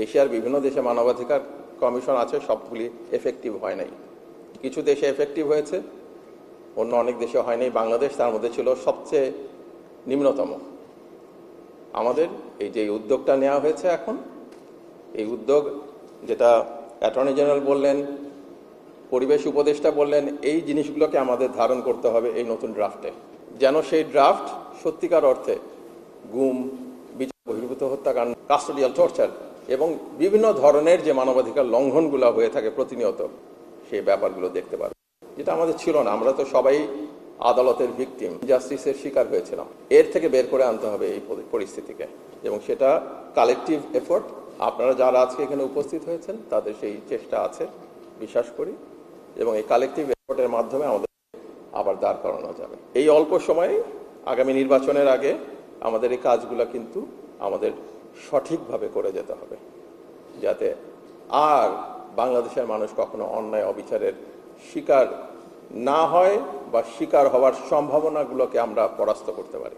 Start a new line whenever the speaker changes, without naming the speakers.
এশিয়ার বিভিন্ন দেশে মানবাধিকার কমিশন আছে, সবগুলি এফেক্টিভ হয় নাই। কিছু দেশে এফেক্টিভ হয়েছে, অন্য অনেক দেশে হয় নাই। বাংলাদেশ তার মধ্যে ছিল সবচেয়ে নিম্নতম। আমাদের এই যে উদ্যোগটা নেওয়া হয়েছে এখন, এই উদ্যোগ যেটা অ্যাটর্নি জেনারেল বললেন, পরিবেশ উপদেষ্টা বললেন, এই জিনিসগুলোকে আমাদের ধারণ করতে হবে এই নতুন ড্রাফটে, যেন সেই ড্রাফট সত্যিকার অর্থে গুম, বিচার বহির্ভূত হত্যাকাণ্ড, কাস্টোডিয়াল টর্চার এবং বিভিন্ন ধরনের যে মানবাধিকার লঙ্ঘনগুলো হয়ে থাকে প্রতিনিয়ত, সেই ব্যাপারগুলো দেখতে পারবে, যেটা আমাদের ছিল না। আমরা তো সবাই আদালতের ভিকটিম, জাস্টিসের শিকার হয়েছিলাম। এর থেকে বের করে আনতে হবে এই পরিস্থিতিকে, এবং সেটা কালেকটিভ এফোর্ট। আপনারা যারা আজকে এখানে উপস্থিত হয়েছেন তাদের সেই চেষ্টা আছে বিশ্বাস করি, এবং এই কালেকটিভ এফোর্টের মাধ্যমে আমাদের আবার দাঁড় করানো যাবে। এই অল্প সময়ে আগামী নির্বাচনের আগে আমাদের এই কাজগুলো কিন্তু আমাদের সঠিকভাবে করে যেতে হবে, যাতে আর বাংলাদেশের মানুষ কখনো অন্যায় অবিচারের শিকার না হয় বা শিকার হওয়ার সম্ভাবনাগুলোকে আমরা পরাস্ত করতে পারি।